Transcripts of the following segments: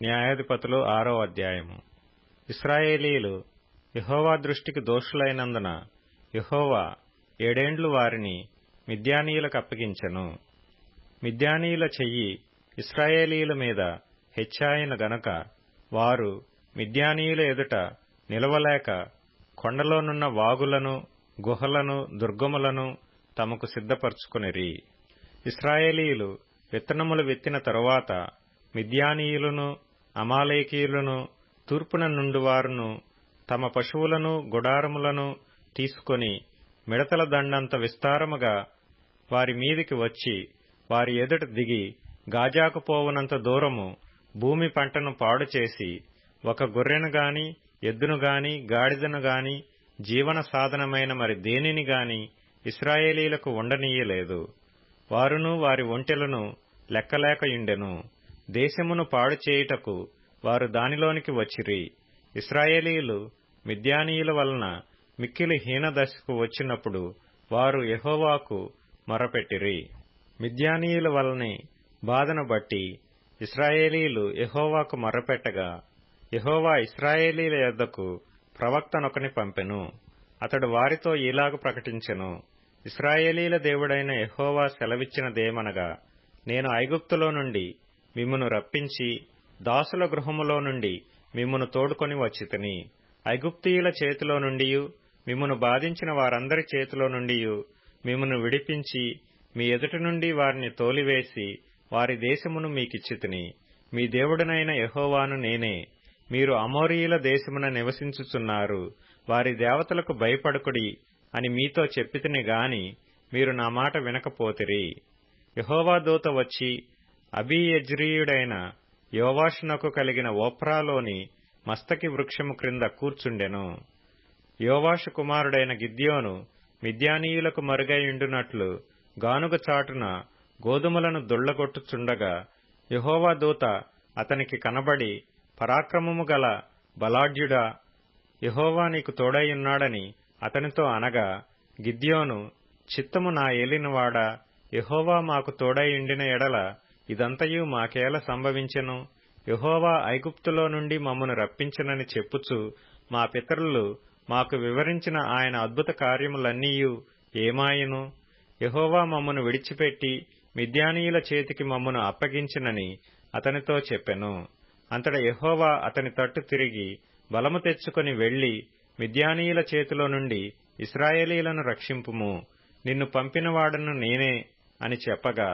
న్యాయాధిపతులు 6వ అధ్యాయము. ఇశ్రాయేలీయులు యెహోవా దృష్టికి దోషులైనందున యెహోవా 7 ఏండ్లు వారిని మిద్యానీయులకు అప్పగించెను. మిద్యానీయుల చెయ్యి ఇశ్రాయేలీయుల మీద హెచ్చాయను గనుక వారు మిద్యానీయుల ఎదుట నిలవలేక కొండలోనున్న వాగులను, గుహలను, దుర్గములను తమకు సిద్ధపరచుకొనిరి. ఇశ్రాయేలీయులు విత్తనములు విత్తిన తరువాత మిద్యానీయులను, అమాలేకీయులను, తూర్పున నుండివారును తమ పశువులను, గుడారములను తీసుకొని మిడతల దండంత విస్తారముగా వారి మీదికి వచ్చి వారి ఎదుట దిగి గాజాకు పోవునంత దూరము భూమి పంటను పాడుచేసి ఒక గొర్రెను గాని, ఎద్దును గాని, గాడిదను గాని, జీవన సాధనమైన మరి దేనిని గాని ఇశ్రాయేలీయులకు ఉండనీయలేదు. వారును వారి ఒంటెలను లెక్కలేకయుండెను. దేశమును పాడు చేయుటకు వారు దానిలోనికి వచ్చిరి. ఇశ్రాయేలీయులు మిద్యానీయుల వలన మిక్కిలి హీనదశకు వచ్చినప్పుడు వారు యెహోవాకు మొరపెట్టిరి. మిద్యానీయుల వలనే బాధను బట్టి ఇశ్రాయేలీయులు యెహోవాకు మొరపెట్టగా యెహోవా ఇశ్రాయేలీయుల యొద్దకు ప్రవక్తనొకని పంపెను. అతడు వారితో ఈలాగు ప్రకటించెను: ఇశ్రాయేలీయుల దేవుడైన యెహోవా సెలవిచ్చినదేమనగా, నేను ఐగుప్తులో నుండి మిమ్మును రప్పించి దాసుల గృహములో నుండి మిమ్మును తోడుకొని వచ్చితిని. ఐగుప్తీయుల చేతిలో నుండియు మిమ్మును బాధించిన వారందరి చేతిలో నుండియు మిమ్మును విడిపించి మీ ఎదుటి నుండి వారిని తోలివేసి వారి దేశమును మీకిచ్చితిని. మీ దేవుడనైన యెహోవాను నేనే. మీరు అమోరీయుల దేశమున నివసించుచున్నారు. వారి దేవతలకు భయపడకుడి అని మీతో చెప్పితిని గాని మీరు నా మాట వినకపోతిరి. యెహోవా దూత వచ్చి అబీయెజ్రీయుడైన యోవాషునకు కలిగిన ఓఫ్రాలోని మస్తకి వృక్షము క్రింద కూర్చుండెను. యోవాషు కుమారుడైన గిద్యోను మిద్యానీయులకు మరుగైయుండునట్లు గానుగ చాటున గోధుమలను దుళ్లగొట్టుచుండగా యెహోవా దూత అతనికి కనబడి, పరాక్రమము గల బలాఢ్యుడా, యెహోవా నీకు తోడైయున్నాడని అతనితో అనగా, గిద్యోను, చిత్తము నా ఏలినవాడా, యెహోవా మాకు తోడైయుండిన ఎడల ఇదంతయు మాకేల సంభవించెను? యెహోవా ఐగుప్తులో నుండి మమ్మను రప్పించెనని చెప్పుచు మా పితరులు మాకు వివరించిన ఆయన అద్భుత కార్యములన్నీయు ఏమాయెను? యెహోవా మమ్మను విడిచిపెట్టి మిద్యానీయుల చేతికి మమ్మను అప్పగించినని అతనితో చెప్పెను. అంతట యెహోవా అతని తట్టు తిరిగి బలము తెచ్చుకొని వెళ్లి మిద్యానీయుల చేతిలో నుండి ఇశ్రాయేలీయులను రక్షింపుము, నిన్ను పంపినవాడను నేనే అని చెప్పగా,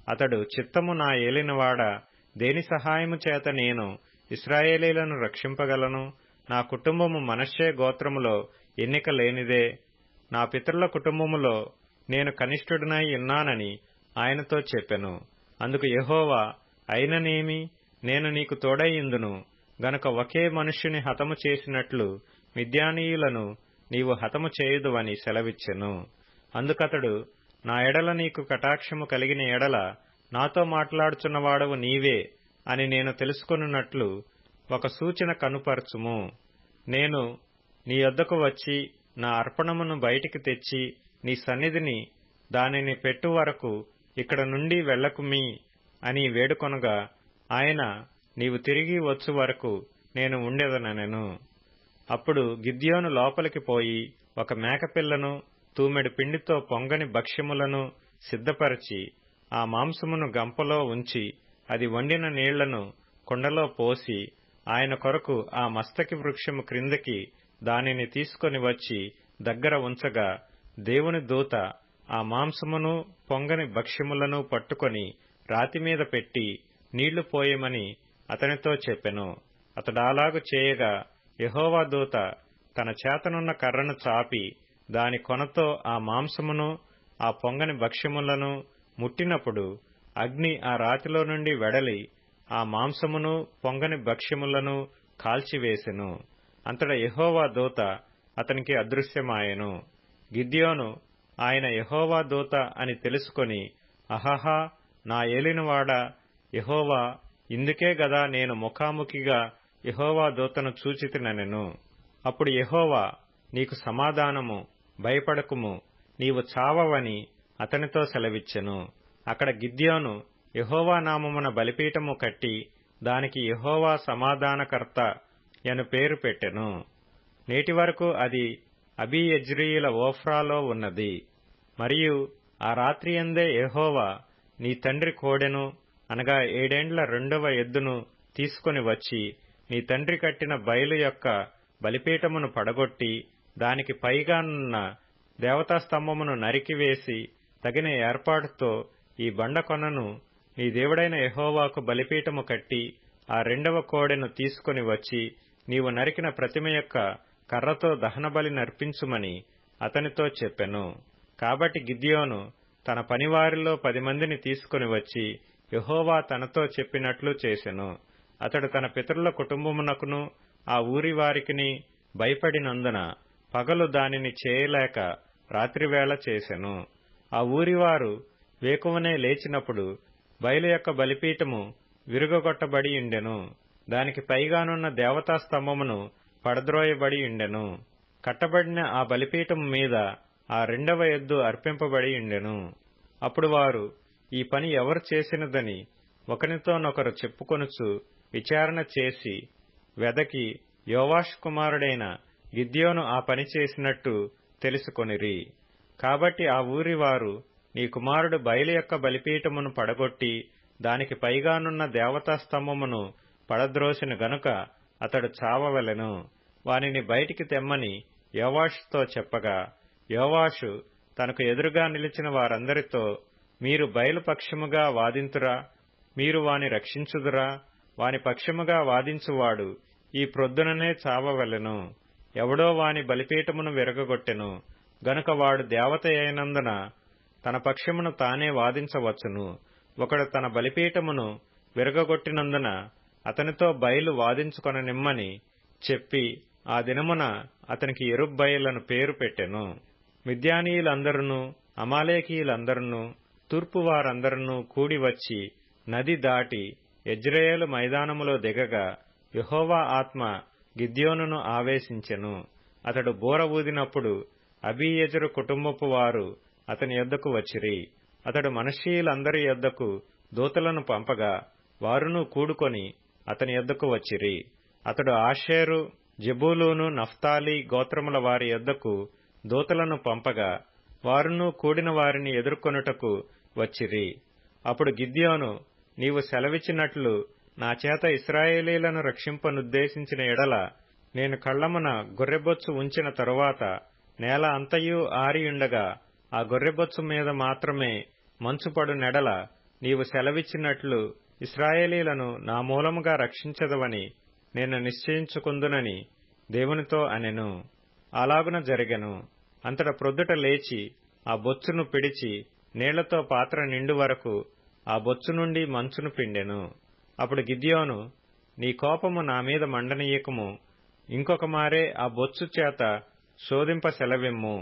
అతడు, చిత్తము నా ఏలినవాడా, దేని సహాయము చేత నేను ఇశ్రాయేలీయులను రక్షింపగలను? నా కుటుంబము మనష్షే గోత్రములో ఎన్నిక లేనిదే. నా పితరుల కుటుంబములో నేను కనిష్ఠుడనై ఉన్నానని ఆయనతో చెప్పెను. అందుకు యెహోవా, అయిననేమి, నేను నీకు తోడైయుందును గనుక ఒకే మనుష్యుని హతము చేసినట్లు మిద్యానీయులను నీవు హతము చేయుదువని సెలవిచ్చెను. అందుకతడు, నా ఎడల నీకు కటాక్షము కలిగిన ఎడల నాతో మాట్లాడుచున్నవాడవు నీవే అని నేను తెలుసుకొనున్నట్లు ఒక సూచన కనుపరచుము. నేను నీ యొద్దకు వచ్చి నా అర్పణమును బయటికి తెచ్చి నీ సన్నిధిని దానిని పెట్టు వరకు ఇక్కడ నుండి వెళ్ళకుమీ అని వేడుకొనగా, ఆయన, నీవు తిరిగి వచ్చు వరకు నేను ఉండెదనెను. అప్పుడు గిద్యోను లోపలికి పోయి ఒక మేకపిల్లను, తూమెడు పిండితో పొంగని భక్ష్యములను సిద్ధపరచి ఆ మాంసమును గంపలో ఉంచి అది వండిన నీళ్లను కుండలో పోసి ఆయన కొరకు ఆ మస్తకి వృక్షము క్రిందికి దానిని తీసుకొని వచ్చి దగ్గర ఉంచగా, దేవుని దూత ఆ మాంసమును పొంగని భక్ష్యములను పట్టుకొని రాతిమీద పెట్టి నీళ్లు పోయమని అతనితో చెప్పెను. అతడాలాగు చేయగా యెహోవా దూత తన చేతనున్న కర్రను చాపి దాని కొనతో ఆ మాంసమును ఆ పొంగని భక్ష్యములను ముట్టినప్పుడు అగ్ని ఆ రాతిలో నుండి వెడలి ఆ మాంసమును పొంగని భక్ష్యములను కాల్చివేసెను. అంతటా యెహోవా దూత అతనికి అదృశ్యమాయెను. గిద్యోను ఆయన యెహోవా దూత అని తెలుసుకొని, అహహా, నా ఏలినవాడా యెహోవా, ఇందుకే గదా నేను ముఖాముఖిగా యెహోవా దూతను చూచితినెను. అప్పుడు యెహోవా, నీకు సమాధానము, భయపడకుము, నీవు చావవని అతనితో సెలవిచ్చెను. అక్కడ గిద్యోను యెహోవా నామమున బలిపీఠము కట్టి దానికి యెహోవా సమాధానకర్త యను పేరు పెట్టెను. నేటి వరకు అది అబీయెజ్రీయుల ఓఫ్రాలో ఉన్నది. మరియు ఆ రాత్రియందే యెహోవా నీ తండ్రి కోడెను అనగా 7 ఏండ్ల రెండవ ఎద్దును తీసుకొని వచ్చి నీ తండ్రి కట్టిన బయలు యొక్క బలిపీఠమును పడగొట్టి దానికి పైగానున్న దేవతాస్తంభమును నరికివేసి తగిన ఏర్పాటుతో ఈ బండకొనను నీ దేవుడైన యెహోవాకు బలిపీఠము కట్టి ఆ రెండవ కోడెను తీసుకొని వచ్చి నీవు నరికిన ప్రతిమ యొక్క కర్రతో దహనబలి నర్పించుమని అతనితో చెప్పెను. కాబట్టి గిద్యోను తన పనివారిలో 10 మందిని తీసుకొని వచ్చి యెహోవా తనతో చెప్పినట్లు చేసెను. అతడు తన పితరుల కుటుంబమునకును ఆ ఊరి వారికిని భయపడినందున పగలు దానిని చేయలేక రాత్రివేళ చేసెను. ఆ ఊరివారు వేకువనే లేచినప్పుడు బయలు యొక్క బలిపీఠము విరుగగొట్టబడి ఉండెను. దానికి పైగానున్న దేవతాస్తంభమును పడద్రోయబడి ఉండెను. కట్టబడిన ఆ బలిపీఠము మీద ఆ రెండవ ఎద్దు అర్పింపబడి ఉండెను. అప్పుడు వారు ఈ పని ఎవరు చేసినదని ఒకనితోనొకరు చెప్పుకొనుచు విచారణ చేసి వెదకి యోవాషు కుమారుడైన గిద్యోను ఆ పని చేసినట్టు తెలుసుకొనిరి. కాబట్టి ఆ ఊరి వారు నీ కుమారుడు బయలు యొక్క బలిపీఠమును పడగొట్టి దానికి పైగానున్న దేవతాస్తంభమును పడద్రోసిన గనుక అతడు చావవలెను, వానిని బయటికి తెమ్మని యోవాషుతో చెప్పగా, యోవాషు తనకు ఎదురుగా నిలిచిన వారందరితో, మీరు బయలు పక్షముగా వాదింతురా, మీరు వాని రక్షించుదురా? వాని పక్షముగా వాదించువాడు ఈ ప్రొద్దుననే చావవలెను. ఎవడో వాని బలిపీఠమును విరగగొట్టెను గనుక వాడు దేవత అయినందున తన పక్షమును తానే వాదించవచ్చును. ఒకడు తన బలిపీఠమును విరగగొట్టినందున అతనితో బయలు వాదించుకొననిమ్మని చెప్పి ఆ దినమున అతనికి యెరుబ్బయలను పేరు పెట్టెను. మిద్యానీయులందరును అమాలేకీయులందరును తూర్పు వారందరును కూడివచ్చి నది దాటి యెజ్రెయేలు మైదానములో దిగగా యెహోవా ఆత్మ గిద్యోనును ఆవేశించెను. అతడు బూర ఊదినప్పుడు అబీయెజెరు కుటుంబపు వారు అతని యొద్దకు వచ్చిరి. అతడు మనష్షీయులందరి యొద్దకు దూతలను పంపగా వారును కూడుకొని అతని యొద్దకు వచ్చిరి. అతడు ఆషేరు, జెబూలూను, నఫ్తాలి గోత్రముల వారి యొద్దకు దూతలను పంపగా వారును కూడిన వారిని ఎదుర్కొనుటకు వచ్చిరి. అప్పుడు గిద్యోను, నీవు సెలవిచ్చినట్లు నా చేత ఇశ్రాయేలీలను రక్షింపనుద్దేశించిన ఎడల నేను కళ్లమున గొర్రెబొచ్చు ఉంచిన తరువాత నేల అంతయు ఆరియుండగా ఆ గొర్రెబొచ్చు మీద మాత్రమే మంచుపడు నెడల నీవు సెలవిచ్చినట్లు ఇశ్రాయేలీలను నా మూలముగా రక్షించదవని నేను నిశ్చయించుకుందునని దేవునితో అనెను. అలాగున జరిగెను. అంతట ప్రొద్దుట లేచి ఆ బొచ్చును పిడిచి నీళ్లతో పాత్ర నిండు వరకు ఆ బొచ్చు నుండి మంచును పిండెను. అప్పుడు గిద్యోను, నీ కోపము నా మీద మండనీయకము, ఇంకొక మారే ఆ బొచ్చు చేత శోధింప సెలవిమ్ము.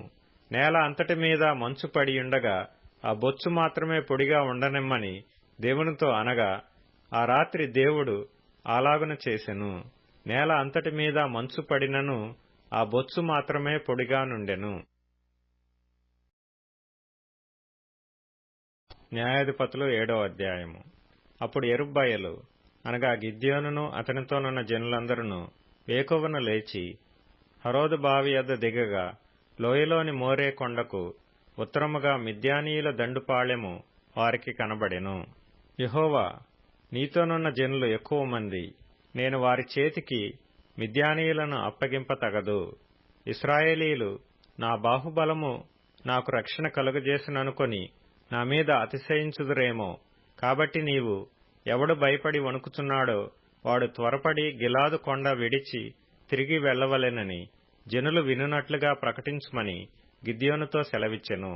నేల అంతటి మీద మంచు పడియుండగా ఆ బొచ్చు మాత్రమే పొడిగా ఉండనిమ్మని దేవునితో అనగా ఆ రాత్రి దేవుడు అలాగున చేసెను. నేల అంతటి మీద మంచు పడినను ఆ బొచ్చు మాత్రమే పొడిగా నుండెను. న్యాయాధిపతులు 7వ అధ్యాయము. అప్పుడు యెరుబ్బయలు అనగా గిద్యోనును అతనితోనున్న జనులందరూ వేకువన లేచి హరోదు బావి యొద్ద దిగగా లోయలోని మోరే కొండకు ఉత్తరముగా మిద్యానీయుల దండుపాళెము వారికి కనబడెను. యెహోవా, నీతోనున్న జనులు ఎక్కువ మంది, నేను వారి చేతికి మిద్యానీయులను అప్పగింప తగదు. ఇశ్రాయేలీయులు నా బాహుబలము నాకు రక్షణ కలుగజేసిననుకొని నా మీద అతిశయించుదురేమో. కాబట్టి నీవు ఎవడు భయపడి వణుకుచున్నాడో వాడు త్వరపడి గిలాదు కొండ విడిచి తిరిగి వెళ్లవలెనని జనులు వినునట్లుగా ప్రకటించుమని గిద్యోనుతో సెలవిచ్చెను.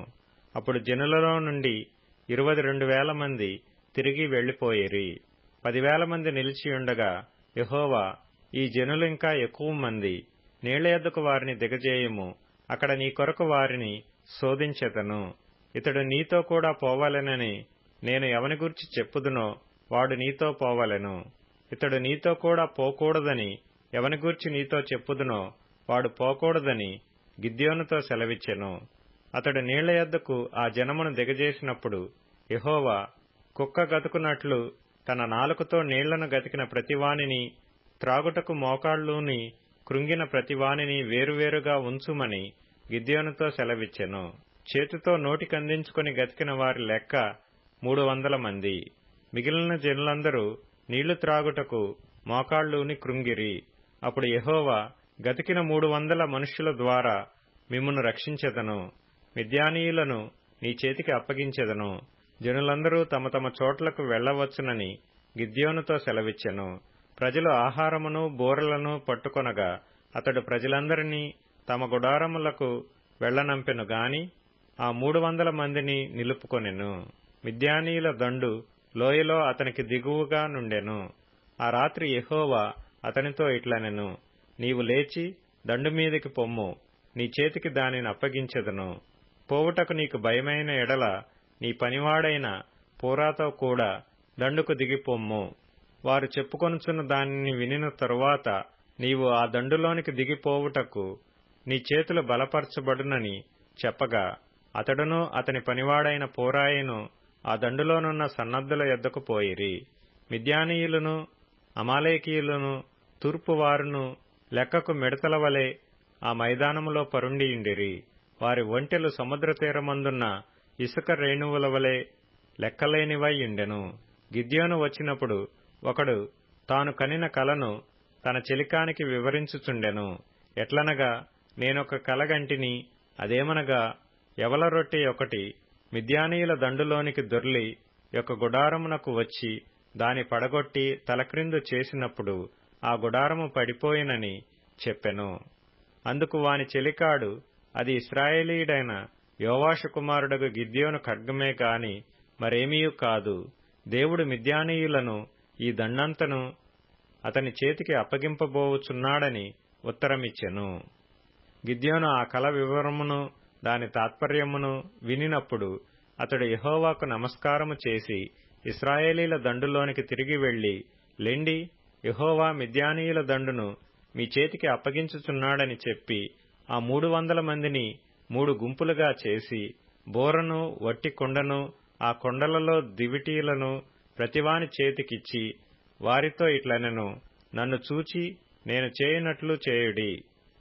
అప్పుడు జనులలో నుండి 22,000 మంది తిరిగి వెళ్లిపోయిరి. 10,000 మంది నిలిచియుండగా యెహోవా, ఈ జనులు ఇంకా ఎక్కువ మంది, నీళ్ల యొద్దకు వారిని దిగజేయుము, అక్కడ నీ కొరకు వారిని శోధించెదను. ఇతడు నీతో కూడా పోవాలెనని నేను ఎవని గూర్చి చెప్పుదునో వాడు నీతో పోవలెను. ఇతడు నీతో కూడా పోకూడదని ఎవని గూర్చి నీతో చెప్పుదునో వాడు పోకూడదని గిద్యోనుతో సెలవిచ్చెను. అతడు నీళ్ల యొద్దకు ఆ జనమును దిగజేసినప్పుడు యెహోవా కుక్క గతుకునట్లు తన నాలుకతో నీళ్లను గతికిన ప్రతివానిని, త్రాగుటకు మోకాళ్ళూని కృంగిన ప్రతివానిని వేరువేరుగా ఉంచుమని గిద్యోనుతో సెలవిచ్చెను. చేతితో నోటికందించుకుని గతికిన వారి లెక్క 300 మంది. మిగిలిన జనులందరూ నీళ్లు త్రాగుటకు మోకాళ్ళూని కృంగిరి. అప్పుడు యెహోవా, గతికిన 300 మనుష్యుల ద్వారా మిమ్మును రక్షించెదను, మిద్యానీయులను నీ చేతికి అప్పగించెదను. జనులందరూ తమ తమ చోట్లకు వెళ్లవచ్చునని గిద్యోనుతో సెలవిచ్చెను. ప్రజలు ఆహారమును బూరలను పట్టుకొనగా అతడు ప్రజలందరినీ తమ గుడారములకు వెళ్లనంపెను గాని ఆ 300 మందిని నిలుపుకొనెను. మిద్యానీయుల దండు లోయలో అతనికి దిగువగా నుండెను. ఆ రాత్రి యెహోవా అతనితో ఇట్లనెను, నీవు లేచి దండు మీదికి పొమ్ము, నీ చేతికి దానిని అప్పగించెదను. పోవుటకు నీకు భయమైన ఎడల నీ పనివాడైన పూరాతో కూడా దండుకు దిగిపొమ్ము. వారు చెప్పుకొనుచున్న దానిని వినిన తరువాత నీవు ఆ దండులోనికి దిగిపోవుటకు నీ చేతులు బలపరచబడునని చెప్పగా అతడును అతని పనివాడైన పూరాయను ఆ దండులోనున్న సన్నద్ధుల యొద్దకు పోయిరి. మిద్యానీయులను అమాలేకీయులను తూర్పువారును లెక్కకు మిడతల వలె ఆ మైదానములో పరుండియుండిరి. వారి ఒంటెలు సముద్ర తీరమందున్న ఇసుక రేణువుల వలె లెక్కలేనివై ఉండెను. గిద్యోను వచ్చినప్పుడు ఒకడు తాను కనిన కలను తన చెలికానికి వివరించుచుండెను. ఎట్లనగా, నేనొక కలగంటిని, అదేమనగా, యవల రొట్టె ఒకటి మిద్యానీయుల దండులోనికి దొర్లి యొక్క గుడారమునకు వచ్చి దాని పడగొట్టి తలక్రిందు చేసినప్పుడు ఆ గుడారము పడిపోయినని చెప్పెను. అందుకు వాని చెలికాడు, అది ఇశ్రాయేలీయుడైన యోవాషు కుమారుడగు గిద్యోను ఖడ్గమే గాని మరేమీయూ కాదు. దేవుడు మిద్యానీయులను ఈ దండంతను అతని చేతికి అప్పగింపబోవుచున్నాడని ఉత్తరమిచ్చెను. గిద్యోను ఆ కల వివరమును దాని తాత్పర్యమును వినినప్పుడు అతడు యెహోవాకు నమస్కారము చేసి ఇశ్రాయేలీల దండులోనికి తిరిగి వెళ్లి, లెండి, యెహోవా మిద్యానీయుల దండును మీ చేతికి అప్పగించుచున్నాడని చెప్పి ఆ 300 మందిని 3 గుంపులుగా చేసి బోరను వట్టి కుండను ఆ కొండలలో దివిటీలను ప్రతివాని చేతికిచ్చి వారితో ఇట్లనెను, నన్ను చూచి నేను చేయునట్లు చేయుడి.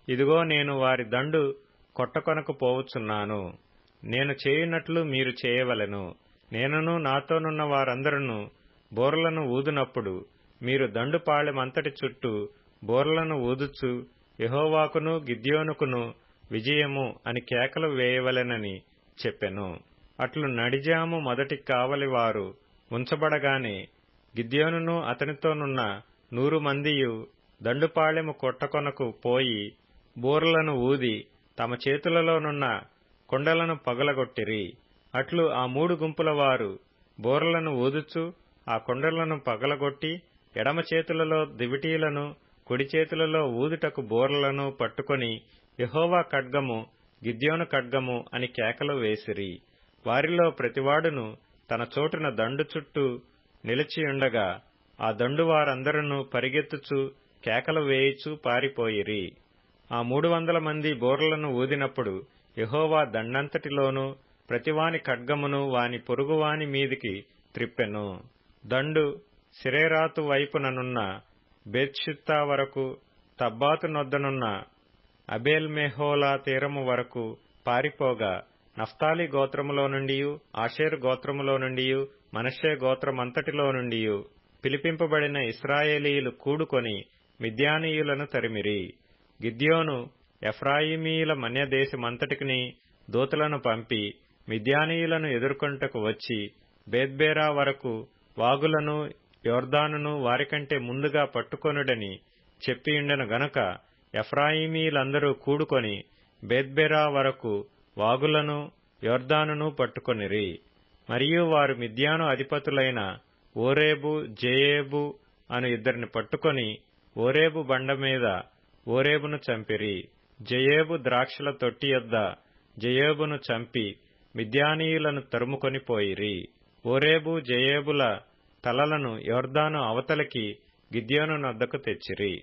ఇదిగో నేను వారి దండు కొట్టకొనకు పోవుచున్నాను. నేను చేయునట్లు మీరు చేయవలెను. నేనును నాతోనున్న వారందరూ బోర్లను ఊదునప్పుడు మీరు దండుపాళెమంతటి చుట్టూ బోర్లను ఊదుచు యెహోవాకును గిద్యోనుకును విజయము అని కేకలు వేయవలెనని చెప్పెను. అట్లు నడిజాము మొదటి కావలివారు ఉంచబడగానే గిద్యోనును అతనితోనున్న 100 మందియు దండుపాళెము కొట్టకొనకు పోయి బోర్లను ఊది తమ చేతులలోనున్న కొండలను పగలగొట్టిరి. అట్లు ఆ 3 గుంపుల వారు బోర్లను ఊదుచు ఆ కొండలను పగలగొట్టి ఎడమ చేతులలో దివిటీలను కుడి చేతులలో ఊదుటకు బోర్లను పట్టుకొని యెహోవా ఖడ్గము గిద్యోను ఖడ్గము అని కేకలు వేసిరి. వారిలో ప్రతివాడును తన చోటున దండు చుట్టూ నిలిచియుండగా ఆ దండు వారందరూ పరిగెత్తుచు కేకలు వేయిచు పారిపోయిరి. ఆ 300 మంది బోర్లను ఊదినప్పుడు యెహోవా దండంతటిలోనూ ప్రతివాని ఖడ్గమును వాని పొరుగువాని మీదికి త్రిప్పెను. దండు సిరేరాతు వైపుననున్న బేత్షిత్తా వరకు, తబ్బాతు నొద్దనున్న అబేల్ మెహోలా తీరము వరకు పారిపోగా నఫ్తాలి గోత్రములో నుండియు ఆషేరు గోత్రములో నుండియు మనష్షే గోత్రమంతటిలో నుండియు పిలిపింపబడిన ఇశ్రాయేలీయులు కూడుకొని మిద్యానీయులను తరిమిరి. గిద్యోను ఎఫ్రాయిమీయుల మన్యదేశమంతటికిని దూతలను పంపి మిద్యానీయులను ఎదుర్కొంటకు వచ్చి బేత్బేరా వరకు వాగులను యొర్దానును వారికంటే ముందుగా పట్టుకొనుడని చెప్పియుండెను గనుక ఎఫ్రాయిమీయులందరూ కూడుకొని బేత్బేరా వరకు వాగులను యొర్దానును పట్టుకొనిరి. మరియు వారు మిద్యాను అధిపతులైన ఓరేబు జేయేబు అను 2 పట్టుకొని ఓరేబు బండ మీద ఓరేబును చంపిరి. జయేబు ద్రాక్షల తొట్టి యొద్ద జయేబును చంపి మిద్యానీయులను తరుముకొని పోయిరి. ఓరేబు జయేబుల తలలను యొర్దాను అవతలికి గిద్యోను నొద్దకు తెచ్చిరి.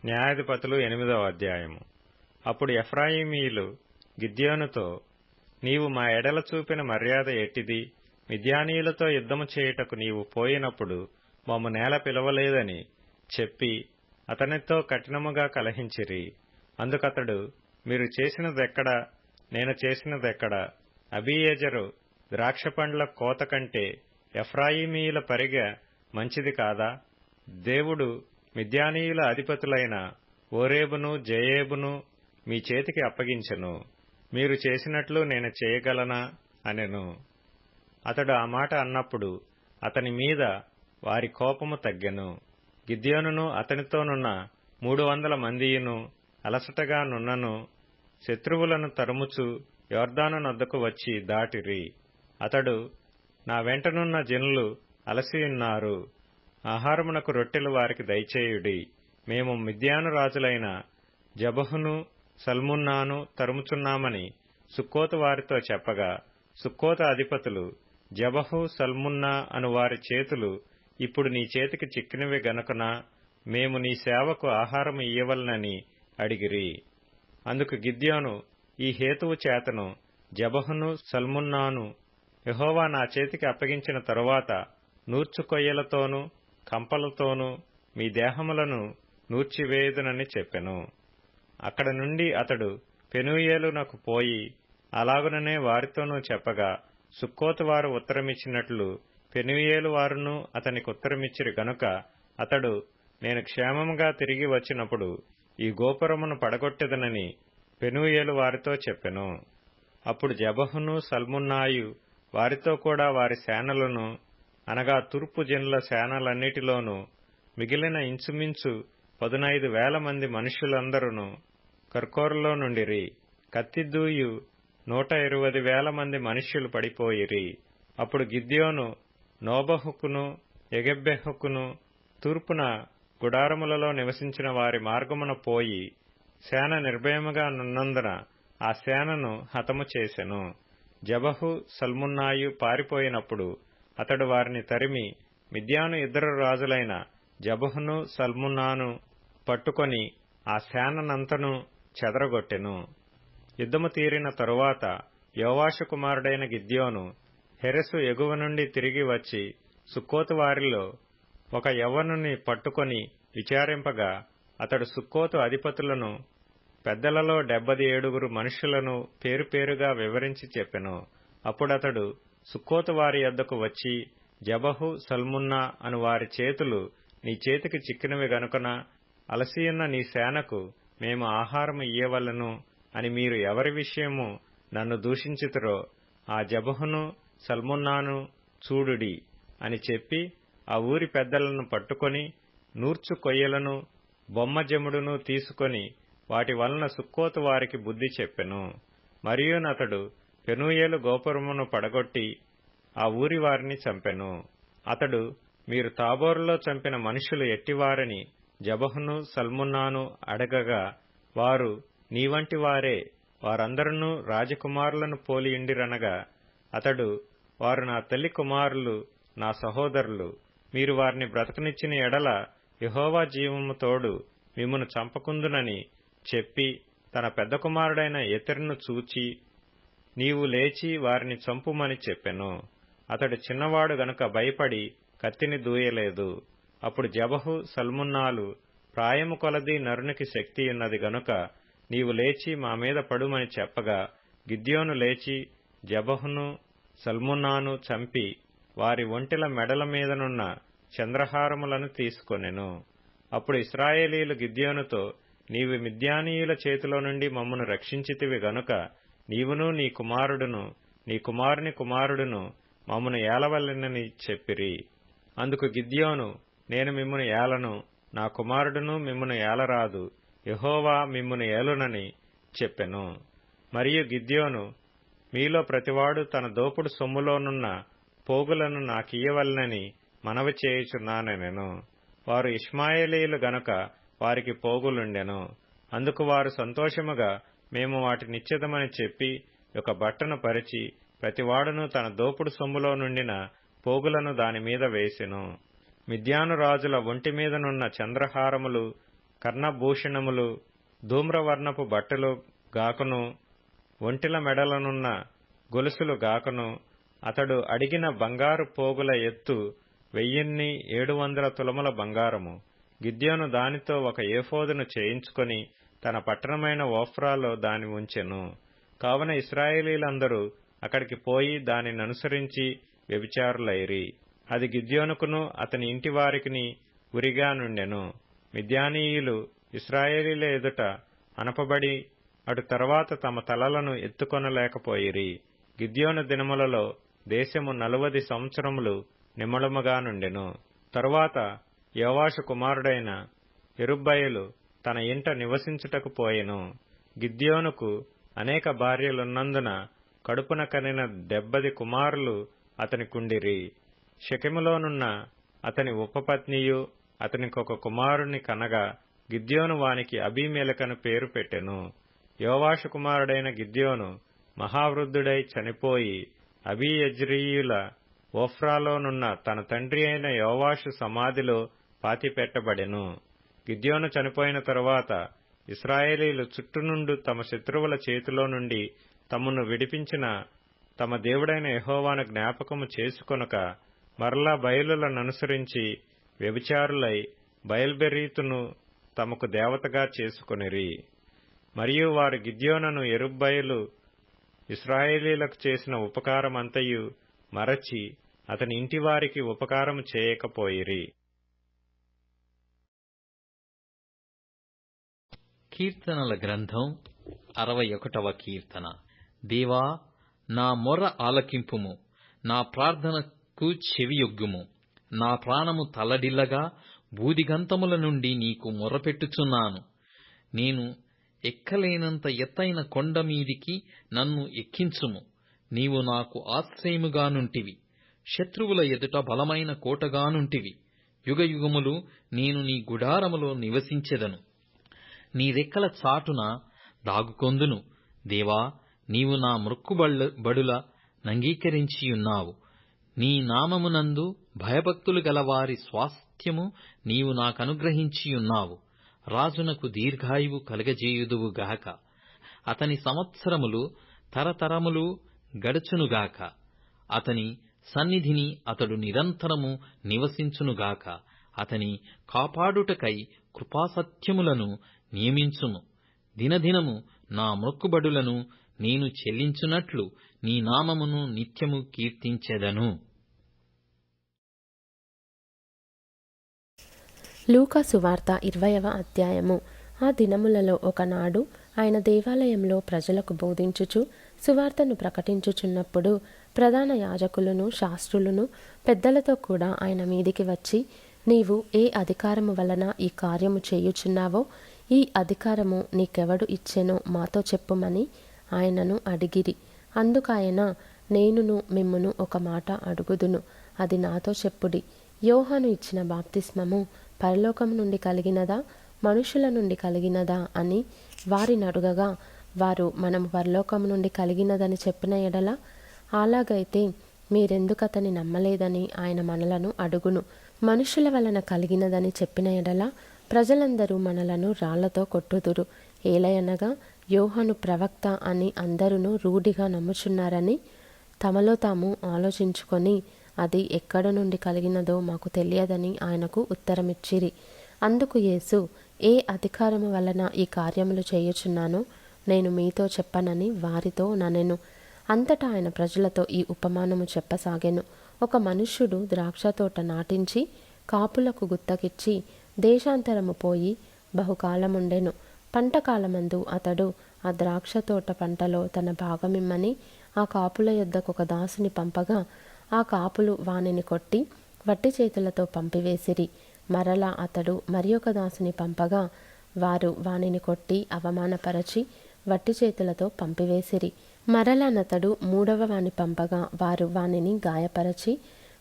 న్యాయాధిపతులు 8వ అధ్యాయము. అప్పుడు ఎఫ్రాయిమీయులు గిద్యోనుతో, నీవు మా ఎడల చూపిన మర్యాద ఎట్టిది? మిద్యానీయులతో యుద్ధము చేయుటకు నీవు పోయినప్పుడు మమ్ము నేల పిలవలేదని చెప్పి అతనితో కఠినముగా కలహించిరి. అందుకతడు, మీరు చేసినదెక్కడ? నేను చేసినదెక్కడ? అబీయెజెరు ద్రాక్షపండ్ల కోత కంటే ఎఫ్రాయిమీయుల పరిగె మంచిది కాదా? దేవుడు మిద్యానీయుల అధిపతులైన ఓరేబును జయేబును మీ చేతికి అప్పగించెను. మీరు చేసినట్లు నేను చేయగలనా అనెను. అతడు ఆ మాట అన్నప్పుడు అతని మీద వారి కోపము తగ్గెను. గిద్యోనును అతనితోనున్న 300 మందియును అలసటగా నున్నను శత్రువులను తరుముచు యొర్దాను నొద్దకు వచ్చి దాటిరి. అతడు, నా వెంటనున్న జనులు అలసియున్నారు, ఆహారమునకు రొట్టెలు వారికి దయచేయుడి. మేము మిద్యాను రాజులైన జబహును సల్మున్నాను తరుముచున్నామని సుక్కోతు వారితో చెప్పగా, సుక్కోతు అధిపతులు, జబహు సల్మున్నా అను వారి చేతులు ఇప్పుడు నీ చేతికి చిక్కినవి గనుకన మేము నీ సేవకు ఆహారము ఇయ్యవలనని అడిగిరి. అందుకు గిద్యోను, ఈ హేతువు చేతను జబహును సల్మున్నాను యెహోవా నా చేతికి అప్పగించిన తరువాత నూర్చుకొయ్యలతోనూ కంపలతోనూ మీ దేహములను నూర్చివేయుదునని చెప్పెను. అక్కడ నుండి అతడు పెనూయేలునకు పోయి అలాగుననే వారితోనూ చెప్పగా, సుక్కోతు వారు ఉత్తరమిచ్చినట్లు పెనూయేలు వారును అతనికి ఉత్తరమిచ్చిరి గనుక అతడు, నేను క్షేమముగా తిరిగి వచ్చినప్పుడు ఈ గోపురమును పడగొట్టెదనని పెనూయేలు వారితో చెప్పెను. అప్పుడు జబహును సల్మున్నాయు వారితో కూడా వారి సేనలను, అనగా తూర్పు జనుల సేనలన్నిటిలోనూ మిగిలిన ఇంచుమించు 15,000 మంది మనుష్యులందరూ కర్కోరులో నుండిరి. కత్తిదూయు 120,000 మంది మనుష్యులు పడిపోయిరి. అప్పుడు గిద్యోను నోబహుకును ఎగెబ్బెహుకును తూర్పున గుడారములలో నివసించిన వారి మార్గమున పోయి సేన నిర్భయముగా నున్నందున ఆ సేనను హతము చేసెను. జబహు సల్మున్నాయు పారిపోయినప్పుడు అతడు వారిని తరిమి మిద్యాను ఇద్దరు రాజులైన జబహును సల్మున్నాను పట్టుకొని ఆ సేననంతను చెదరగొట్టెను. యుద్ధము తీరిన తరువాత యోవాషు కుమారుడైన గిద్యోను హెరెసు ఎగువ నుండి తిరిగి వచ్చి సుక్కోతు వారిలో ఒక యవ్వనుని పట్టుకొని విచారింపగా, అతడు సుక్కోతు అధిపతులను పెద్దలలో 77 మనుష్యులను పేరుపేరుగా వివరించి చెప్పెను. అప్పుడతడు సుక్కోతు వారి యొద్దకు వచ్చి, జబహు సల్మున్నా అను వారి చేతులు నీ చేతికి చిక్కినవి గనుకన అలసియున్న నీ సేనకు మేము ఆహారము ఇయ్యవలెను అని మీరు ఎవరి విషయము నన్ను దూషించితిరో ఆ జబహును సల్మున్నాను చూడుడి అని చెప్పి ఆ ఊరి పెద్దలను పట్టుకొని నూర్చు కొయ్యలను బొమ్మజెముడును తీసుకొని వాటి వలన సుక్కోతు వారికి బుద్ధి చెప్పెను. మరియునతడు పెనూయేలు గోపురమును పడగొట్టి ఆ ఊరి వారిని చంపెను. అతడు, మీరు తాబోరులో చంపిన మనుషులు ఎట్టివారని జబహును సల్మున్నాను అడగగా, వారు నీవంటి వారే, వారందరూ రాజకుమారులను పోలియుండిరనగా, అతడు, వారు నా తల్లి కుమారులు, నా సహోదరులు. మీరు వారిని బ్రతకనిచ్చిన ఎడల యెహోవా జీవము తోడు మిమ్మును చంపకుందునని చెప్పి తన పెద్ద కుమారుడైన యెతెరును చూచి, నీవు లేచి వారిని చంపుమని చెప్పెను. అతడు చిన్నవాడు గనుక భయపడి కత్తిని దూయలేదు. అప్పుడు జబహు సల్మున్నాలు, ప్రాయము కొలది నరునికి శక్తియున్నది గనుక నీవు లేచి మా మీద పడుమని చెప్పగా, గిద్యోను లేచి జబహును సల్మున్నాను చంపి వారి ఒంటెల మెడల మీదనున్న చంద్రహారములను తీసుకొనెను. అప్పుడు ఇశ్రాయేలీయులు గిద్యోనుతో, నీవు మిద్యానీయుల చేతిలో నుండి మమ్మను రక్షించితివి గనుక నీవును నీ కుమారుడును నీ కుమారుని కుమారుడును మమ్మను ఏలవలెనని చెప్పిరి. అందుకు గిద్యోను, నేను మిమ్మును ఏలను, నా కుమారుడును మిమ్మును ఏలరాదు, యెహోవా మిమ్మును ఏలునని చెప్పెను. మరియు గిద్యోను, మీలో ప్రతివాడు తన దోపుడు సొమ్ములోనున్న పోగులను నాకియ్యవలెనని మనవి చేయుచున్నానెను. వారు ఇష్మాయేలీయులు గనుక వారికి పోగులుండెను. అందుకు వారు సంతోషముగా మేము వాటినిచ్చెదమని చెప్పి ఒక బట్టను పరిచి ప్రతివాడును తన దోపుడు సొమ్ములో నుండిన పోగులను దానిమీద వేసెను. మిద్యాను రాజుల ఒంటి మీదనున్న చంద్రహారములు, కర్ణభూషణములు, ధూమ్రవర్ణపు బట్టలు గాకును ఒంటిల మెడలనున్న గొలుసులు గాకను అతడు అడిగిన బంగారు పోగుల ఎత్తు 1700 తులముల బంగారము. గిద్యోను దానితో ఒక ఏఫోదును చేయించుకొని తన పట్టణమైన ఓఫ్రాలో దాని ఉంచెను. కావున ఇశ్రాయేలీలందరూ అక్కడికి పోయి దానిననుసరించి వ్యభిచారులైరి. అది గిద్యోనుకును అతని ఇంటి వారికిని ఉరిగా నుండెను. మిద్యానీయులు ఇశ్రాయేలీల ఎదుట అనపబడి అటు తర్వాత తమ తలలను ఎత్తుకొనలేకపోయిరి. గిద్యోను దినములలో దేశము 40 సంవత్సరములు నిమ్మళముగా నుండెను. తరువాత యోవాషు కుమారుడైన యెరుబ్బయలు తన ఇంట నివసించుటకు పోయెను. గిద్యోనుకు అనేక భార్యలున్నందున కడుపున కనిన 70 కుమారులు అతనికుండిరి. షెకెములోనున్న అతని ఉపపత్నియు అతనికొక కుమారుని కనగా గిద్యోను వానికి అబీమెలెకను పేరు పెట్టెను. యోవాషు కుమారుడైన గిద్యోను మహావృద్ధుడై చనిపోయి అబీయెజ్రీయుల ఓఫ్రాలోనున్న తన తండ్రి అయిన యోవాషు సమాధిలో పాతిపెట్టబడెను. గిద్యోను చనిపోయిన తరువాత ఇశ్రాయేలీలు చుట్టునుండు తమ శత్రువుల చేతిలో నుండి తమను విడిపించిన తమ దేవుడైన యెహోవాను జ్ఞాపకము చేసుకొనక మరలా బయలులననుసరించి వ్యభిచారులై బయల్బెరీతును తమకు దేవతగా చేసుకొనిరి. మరియు వారు గిద్యోనును యెరుబ్బయలు ఇశ్రాయేలీలకు చేసిన ఉపకారమంతయు మరచి అతని ఇంటివారికి ఉపకారము చేయకపోయిరి. కీర్తనల గ్రంథం 61వ కీర్తన. దేవా, నా మొర్ర ఆలకింపుము, నా ప్రార్థనకు చెవియొగ్గుము. నా ప్రాణము తల్లడిల్లగా బూదిగంతముల నుండి నీకు మొర్రపెట్టుచున్నాను. నేను ఎక్కలేనంత ఎత్తైన కొండ మీదికి నన్ను ఎక్కించుము. నీవు నాకు ఆశ్రయముగానుంటివి, శత్రువుల ఎదుట బలమైన కోటగానుంటివి. యుగయుగములు నేను నీ గుడారములో నివసించెదను, నీ రెక్కల చాటున దాగుకొందును. దేవా, నీవు నా మ్రొక్కుబడుల నంగీకరించియున్నావు. నీ నామమునందు భయభక్తులు గలవారి స్వాస్థ్యము నీవు నాకనుగ్రహించియున్నావు. రాజునకు దీర్ఘాయువు కలగజేయుదువుగాక. అతని సంవత్సరములు తరతరములు గడుచునుగాక. అతని సన్నిధిని అతడు నిరంతరము నివసించునుగాక. అతని కాపాడుటకై కృపాసత్యములను నియమించుము. దినదినము నా మ్రొక్కుబడులను నేను చెల్లించునట్లు నీ నామమును నిత్యము కీర్తించెదను. లూకా సువార్త 20వ అధ్యాయము. ఆ దినములలో ఒకనాడు ఆయన దేవాలయంలో ప్రజలకు బోధించుచు సువార్తను ప్రకటించుచున్నప్పుడు ప్రధాన యాజకులను శాస్త్రులను పెద్దలతో కూడా ఆయన మీదికి వచ్చి, నీవు ఏ అధికారము వలన ఈ కార్యము చేయుచున్నావో, ఈ అధికారము నీకెవడు ఇచ్చెనో మాతో చెప్పుమని ఆయనను అడిగిరి. అందుకాయన, నేనును మిమ్మును ఒక మాట అడుగుదును, అది నాతో చెప్పుడి. యోహాను ఇచ్చిన బాప్తిస్మము పరలోకము నుండి కలిగినదా, మనుషుల నుండి కలిగినదా అని వారినడుగగా, వారు మనము పరలోకము నుండి కలిగినదని చెప్పిన ఎడల, అలాగైతే మీరెందుకతని నమ్మలేదని ఆయన మనలను అడుగును. మనుషుల వలన కలిగినదని చెప్పిన ఎడల ప్రజలందరూ మనలను రాళ్లతో కొట్టుదురు. ఏలయనగా యోహాను ప్రవక్త అని అందరూ రూఢిగా నమ్ముచున్నారని తమలో తాము ఆలోచించుకొని, అది ఎక్కడ నుండి కలిగినదో మాకు తెలియదని ఆయనకు ఉత్తరమిచ్చిరి. అందుకు యేసు, ఏ అధికారము వలన ఈ కార్యములు చేయుచున్నానో నేను మీతో చెప్పనని వారితో ననెను. అంతటా ఆయన ప్రజలతో ఈ ఉపమానము చెప్పసాగెను. ఒక మనుష్యుడు ద్రాక్షతోట నాటించి కాపులకు గుత్తకిచ్చి దేశాంతరము పోయి బహుకాలముండెను. పంటకాలమందు అతడు ఆ ద్రాక్షతోట పంటలో తన భాగమిమ్మని ఆ కాపుల యొద్దకు ఒక దాసుని పంపగా, ఆ కాపులు వానిని కొట్టి వట్టి చేతులతో పంపివేసిరి. మరలా అతడు మరి ఒక దాసుని పంపగా, వారు వానిని కొట్టి అవమానపరచి వట్టి చేతులతో పంపివేసిరి. మరలానతడు మూడవ వాని పంపగా, వారు వానిని గాయపరచి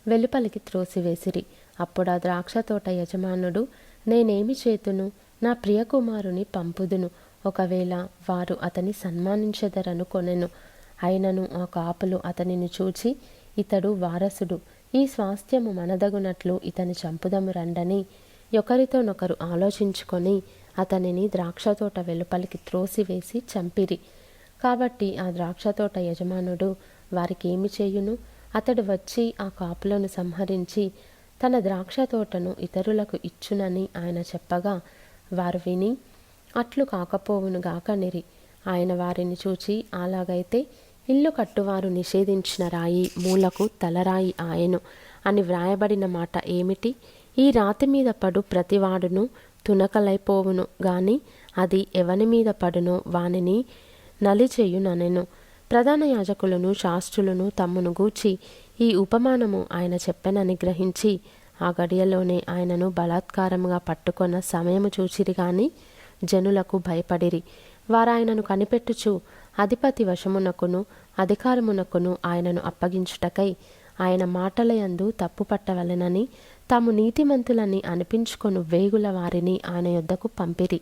వెలుపలికి త్రోసివేసిరి. అప్పుడా ద్రాక్షతోట యజమానుడు, నేనేమి చేతును, నా ప్రియకుమారుని పంపుదును, ఒకవేళ వారు అతని సన్మానించెదరనుకొనెను. అయినను ఆ కాపులు అతనిని చూచి, ఇతడు వారసుడు, ఈ స్వాస్థ్యము మనదగునట్లు ఇతని చంపుదము రండని ఒకరితోనొకరు ఆలోచించుకొని అతనిని ద్రాక్షతోట వెలుపలికి త్రోసివేసి చంపిరి. కాబట్టి ఆ ద్రాక్షతోట యజమానుడు వారికేమి చేయును? అతడు వచ్చి ఆ కాపులను సంహరించి తన ద్రాక్ష తోటను ఇతరులకు ఇచ్చునని ఆయన చెప్పగా వారు విని అట్లు కాకపోవును గాకనిరి. ఆయన వారిని చూచి, అలాగైతే ఇల్లు కట్టువారు నిషేధించిన రాయి మూలకు తలరాయి ఆయను అని వ్రాయబడిన మాట ఏమిటి? ఈ రాతి మీద పడు ప్రతివాడును తునకలైపోవును గాని అది ఎవని మీద పడునో వానిని నలిచేయుననెను. ప్రధాన యాజకులను శాస్త్రులను తమ్మును గూర్చి ఈ ఉపమానము ఆయన చెప్పెనని గ్రహించి ఆ గడియలోనే ఆయనను బలాత్కారముగా పట్టుకొన్న సమయము చూచిరి గాని జనులకు భయపడిరి. వారాయనను కనిపెట్టుచు అధిపతి వశమునకును అధికారమునకును ఆయనను అప్పగించుటకై ఆయన మాటలయందు తప్పు పట్టవలెనని తాము నీతిమంతులని అనిపించుకొను వేగుల వారిని ఆయన యొద్దకు పంపిరి.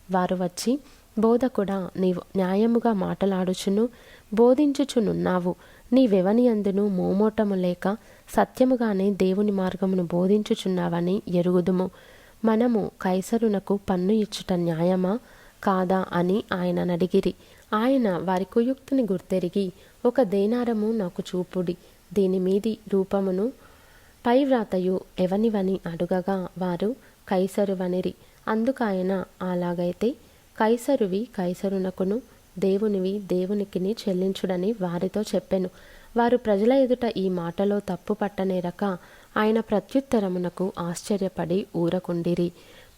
వారు వచ్చి, బోధకుడా, నీవు న్యాయముగా మాటలాడుచును బోధించుచునున్నావు. నీవెవని అందును మోమోటము లేక సత్యముగానే దేవుని మార్గమును బోధించుచున్నావని ఎరుగుదుము. మనము కైసరునకు పన్ను ఇచ్చుట న్యాయమా కాదా అని ఆయన నడిగిరి. ఆయన వారి కుయుక్తిని గుర్తెరిగి, ఒక దేనారము నాకు చూపుడి, దీని మీది రూపమును పైవ్రాతయు ఎవనివని అడుగగా వారు కైసరువనిరి. అందుకాయన, అలాగైతే కైసరువి కైసరునకును దేవునివి దేవునికిని చెల్లించుడని వారితో చెప్పెను. వారు ప్రజల ఎదుట ఈ మాటలో తప్పు పట్టనేరక ఆయన ప్రత్యుత్తరమునకు ఆశ్చర్యపడి ఊరకుండిరి.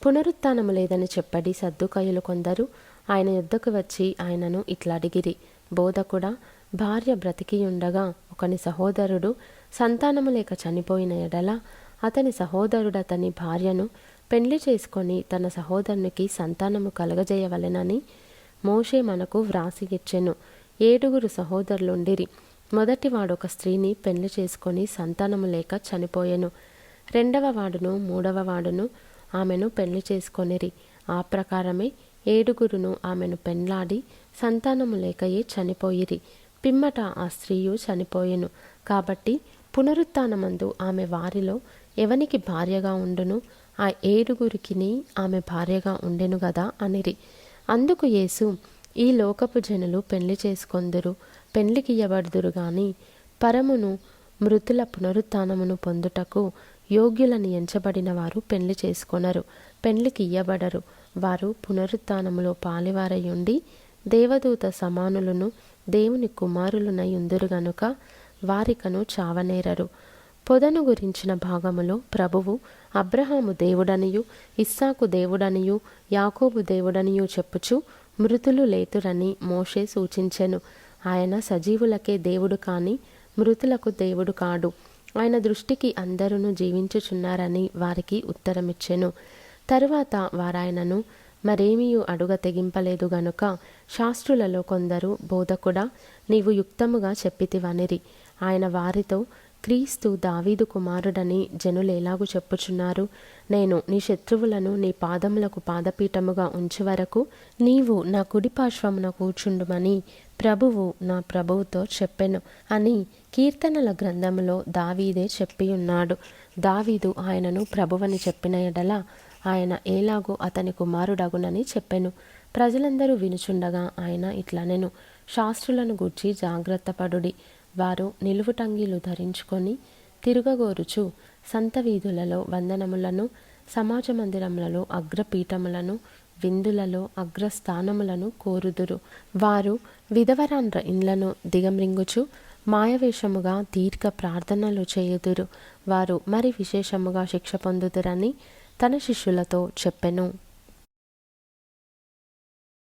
పునరుత్థానము లేదని చెప్పడి సద్దుకయ్యులు కొందరు ఆయన యొద్దకు వచ్చి ఆయనను ఇట్లా అడిగిరి, బోధకుడా, భార్య బ్రతికియుండగా ఒకని సహోదరుడు సంతానము లేక చనిపోయిన ఎడల అతని సహోదరుడతని భార్యను పెండ్లి చేసుకొని తన సహోదరునికి సంతానము కలగజేయవలెనని మోషే మనకు వ్రాసి ఇచ్చెను. 7 సహోదరులుండిరి. మొదటివాడొక స్త్రీని పెండ్లి చేసుకొని సంతానము లేక చనిపోయెను. 2వ వాడును 3వ వాడును ఆమెను పెండ్లి చేసుకొనిరి. ఆ ప్రకారమే 7 ఆమెను పెండ్లాడి సంతానము లేకయే చనిపోయిరి. పిమ్మట ఆ స్త్రీయు చనిపోయెను. కాబట్టి పునరుత్థానమందు ఆమె వారిలో ఎవనికి భార్యగా ఉండును? ఆ 7 ఆమె భార్యగా ఉండెను గదా అనిరి. అందుకు యేసు, ఈ లోకపు జనులు పెండ్లి చేసుకొందురు, పెండ్లికియ్యబడుదురు గాని పరమును మృతుల పునరుత్థానమును పొందుటకు యోగ్యులని ఎంచబడిన వారు పెండ్లి చేసుకొనరు, పెండ్లికియ్యబడరు. వారు పునరుత్థానములో పాలివారయుండి దేవదూత సమానులను దేవుని కుమారులునై ఉందురు గనుక వారికను చావనేరరు. పొదను గురించిన భాగములో ప్రభువు అబ్రహాము దేవుడనియు ఇస్సాకు దేవుడనియు యాకోబు దేవుడనియు చెప్పుచు మృతులు లేతురని మోషే సూచించెను. ఆయన సజీవులకే దేవుడు కాని మృతులకు దేవుడు కాడు. ఆయన దృష్టికి అందరూ జీవించుచున్నారని వారికి ఉత్తరమిచ్చెను. తరువాత వారాయనను మరేమీయు అడుగ తెగింపలేదు గనుక శాస్త్రులలో కొందరు, బోధకుడా, నీవు యుక్తముగా చెప్పితివనిరి. ఆయన వారితో, క్రీస్తు దావీదు కుమారుడని జనులేలాగు చెప్పుచున్నారు? నేను నీ శత్రువులను నీ పాదములకు పాదపీఠముగా ఉంచు వరకు నీవు నా కుడిపార్శ్వమున కూర్చుండుమని ప్రభువు నా ప్రభువుతో చెప్పెను అని కీర్తనల గ్రంథములో దావీదే చెప్పియున్నాడు. దావీదు ఆయనను ప్రభువని చెప్పిన ఎడల ఆయన ఏలాగో అతని కుమారుడగునని చెప్పెను. ప్రజలందరూ వినుచుండగా ఆయన ఇట్లనెను, శాస్త్రులను గూర్చి జాగ్రత్తపడుడి. వారు నిలువుటంగీలు ధరించుకొని తిరుగగోరుచు సంత వీధులలో వందనములను, సమాజ మందిరములలో అగ్రపీఠములను, విందులలో అగ్రస్థానములను కోరుదురు. వారు విధవరాండ్ర ఇండ్లను దిగమ్రింగుచు మాయవేషముగా దీర్ఘ ప్రార్థనలు చేయుదురు. వారు మరి విశేషముగా శిక్ష పొందుదురని తన శిష్యులతో చెప్పెను.